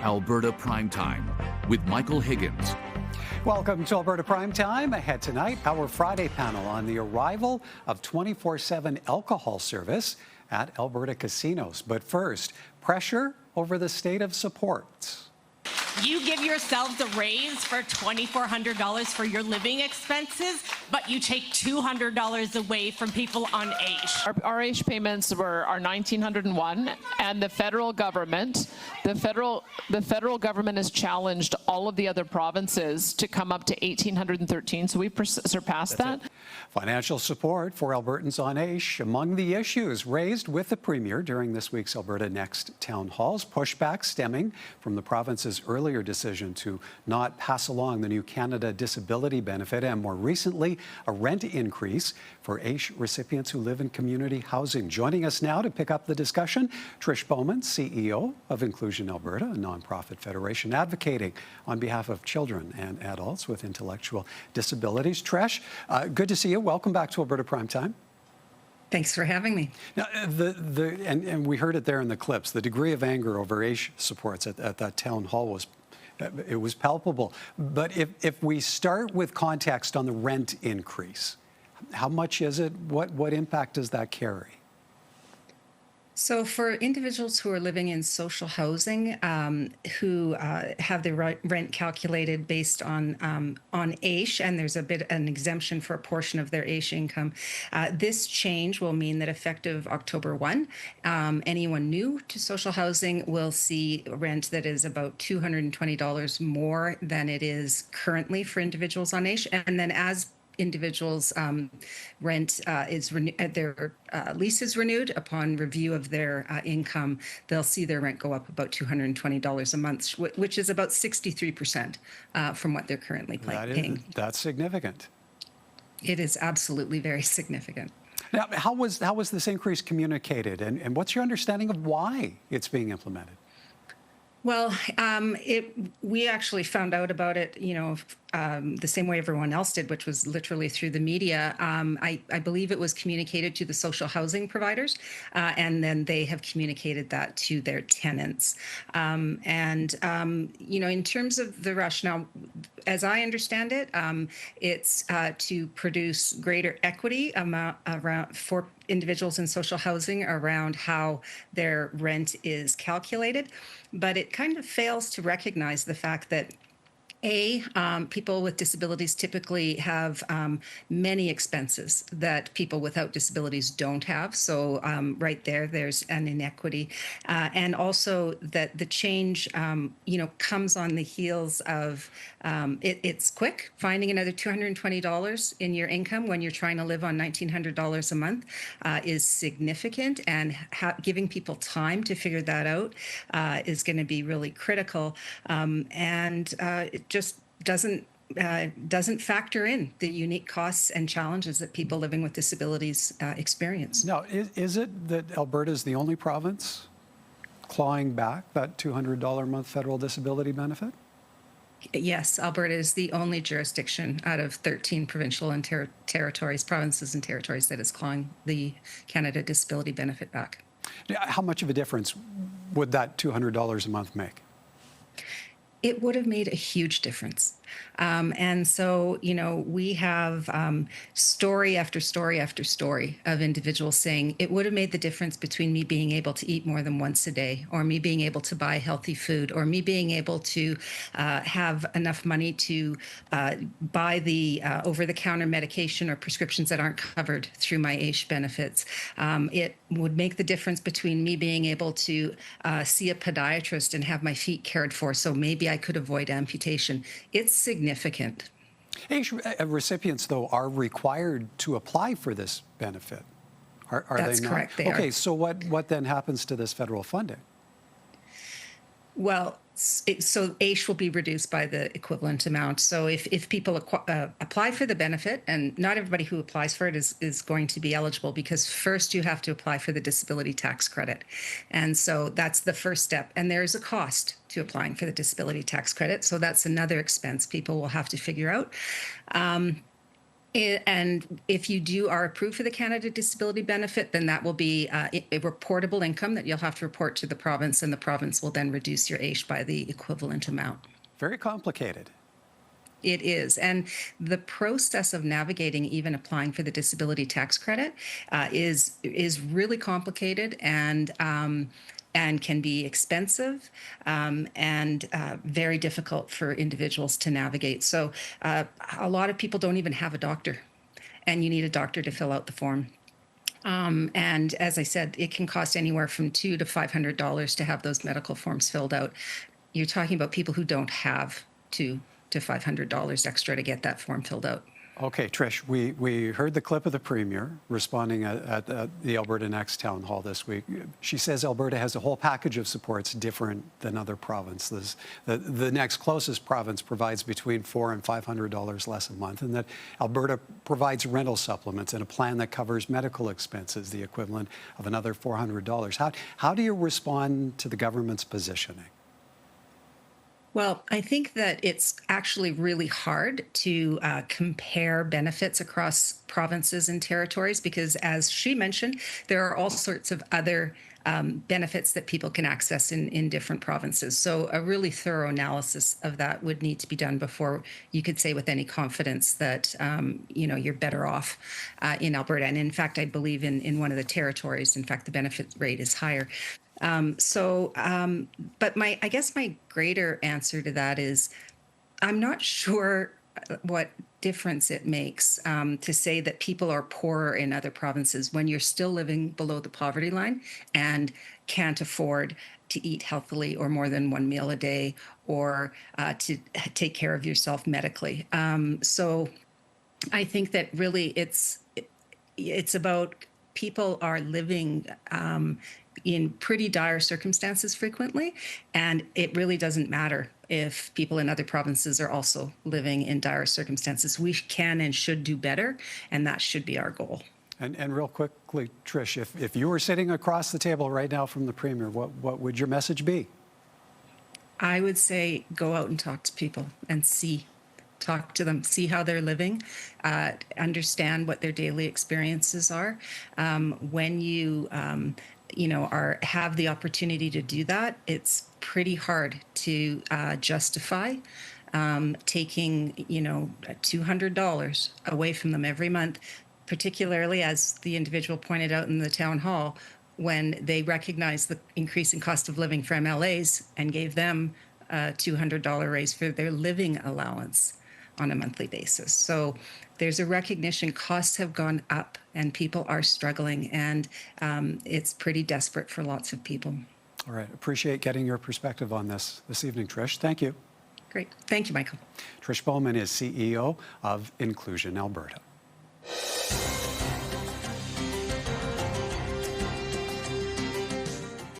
Alberta Primetime with Michael Higgins. Welcome to Alberta Primetime. Ahead tonight, our Friday panel on the arrival of 24/7 alcohol service at Alberta casinos. But first, pressure over the state of supports. You give yourselves a raise for $2,400 for your living expenses, but you take $200 away from people on AISH. Our AISH payments are $1,901, and the federal government has challenged all of the other provinces to come up to $1,813. So we've surpassed that. Financial support for Albertans on AISH among the issues raised with the Premier during this week's Alberta Next town halls. Pushback stemming from the province's earlier decision to not pass along the new Canada Disability Benefit, and more recently, a rent increase for AISH recipients who live in community housing. Joining us now to pick up the discussion, Trish Bowman, CEO of Inclusion Alberta, a nonprofit federation advocating on behalf of children and adults with intellectual disabilities. Trish, good to see you. Welcome back to Alberta Primetime. Thanks for having me. Now, and we heard it there in the clips. The degree of anger over AISH supports at that town hall was palpable. But if we start with context on the rent increase, how much is it? What impact does that carry? So for individuals who are living in social housing, who have their rent calculated based on AISH, and there's an exemption for a portion of their AISH income, this change will mean that effective October 1, anyone new to social housing will see rent that is about $220 more than it is currently for individuals on AISH. And then as individuals' rent their lease is renewed upon review of their income, they'll see their rent go up about $220 a month, which is about 63% from what they're currently paying. That's significant. It is absolutely very significant. Now, how was this increase communicated, and what's your understanding of why it's being implemented? Well, we actually found out about it, the same way everyone else did, which was literally through the media. I believe it was communicated to the social housing providers, and then they have communicated that to their tenants. In terms of the rationale, as I understand it, it's to produce greater equity around for individuals in social housing around how their rent is calculated, but it kind of fails to recognize the fact that people with disabilities typically have many expenses that people without disabilities don't have. So right there's an inequity. And also that the change, comes on the heels of, it's quick. Finding another $220 in your income when you're trying to live on $1,900 a month is significant, and giving people time to figure that out is going to be really critical. It just doesn't factor in the unique costs and challenges that people living with disabilities experience. Now, is it that Alberta is the only province clawing back that $200 a month federal disability benefit? Yes, Alberta is the only jurisdiction out of 13 provincial and provinces and territories that is clawing the Canada Disability Benefit back. How much of a difference would that $200 a month make? It would have made a huge difference. And so, we have story after story after story of individuals saying it would have made the difference between me being able to eat more than once a day, or me being able to buy healthy food, or me being able to have enough money to buy the over-the-counter medication or prescriptions that aren't covered through my AISH benefits. It would make the difference between me being able to see a podiatrist and have my feet cared for, so maybe I could avoid amputation. It's significant. AISH recipients, though, are required to apply for this benefit. Are That's they not? correct. They okay, are. so what then happens to this federal funding? Well, so AISH will be reduced by the equivalent amount. So if people apply for the benefit, and not everybody who applies for it is going to be eligible, because first you have to apply for the disability tax credit. And so that's the first step. And there's a cost to applying for the disability tax credit. So that's another expense people will have to figure out. And if you are approved for the Canada Disability Benefit, then that will be a reportable income that you'll have to report to the province, and the province will then reduce your AISH by the equivalent amount. Very complicated. It is. And the process of navigating even applying for the disability tax credit is really complicated and can be expensive and very difficult for individuals to navigate. So a lot of people don't even have a doctor, and you need a doctor to fill out the form. And as I said, it can cost anywhere from $200 to $500 to have those medical forms filled out. You're talking about people who don't have $200 to $500 extra to get that form filled out. Okay, Trish, we heard the clip of the Premier responding at the Alberta Next town hall this week. She says Alberta has a whole package of supports different than other provinces. The next closest province provides between $400 and $500 less a month, and that Alberta provides rental supplements and a plan that covers medical expenses, the equivalent of another $400. How do you respond to the government's positioning? Well, I think that it's actually really hard to compare benefits across provinces and territories because, as she mentioned, there are all sorts of other benefits that people can access in different provinces. So a really thorough analysis of that would need to be done before you could say with any confidence that, you're better off in Alberta. And in fact, I believe in one of the territories, in fact, the benefit rate is higher. But I guess my greater answer to that is I'm not sure what difference it makes to say that people are poorer in other provinces when you're still living below the poverty line and can't afford to eat healthily or more than one meal a day or to take care of yourself medically. So I think that really it's about people are living in pretty dire circumstances frequently, and it really doesn't matter if people in other provinces are also living in dire circumstances. We can and should do better, and that should be our goal. And real quickly, Trish, if you were sitting across the table right now from the Premier, what would your message be? I would say go out and talk to people and talk to them, see how they're living, understand what their daily experiences are. When you have the opportunity to do that, it's pretty hard to justify taking, $200 away from them every month, particularly as the individual pointed out in the town hall, when they recognized the increasing cost of living for MLAs and gave them a $200 raise for their living allowance on a monthly basis. So there's a recognition costs have gone up and people are struggling, and it's pretty desperate for lots of people. All right. Appreciate getting your perspective on this evening, Trish. Thank you. Great. Thank you, Michael. Trish Bowman is CEO of Inclusion Alberta.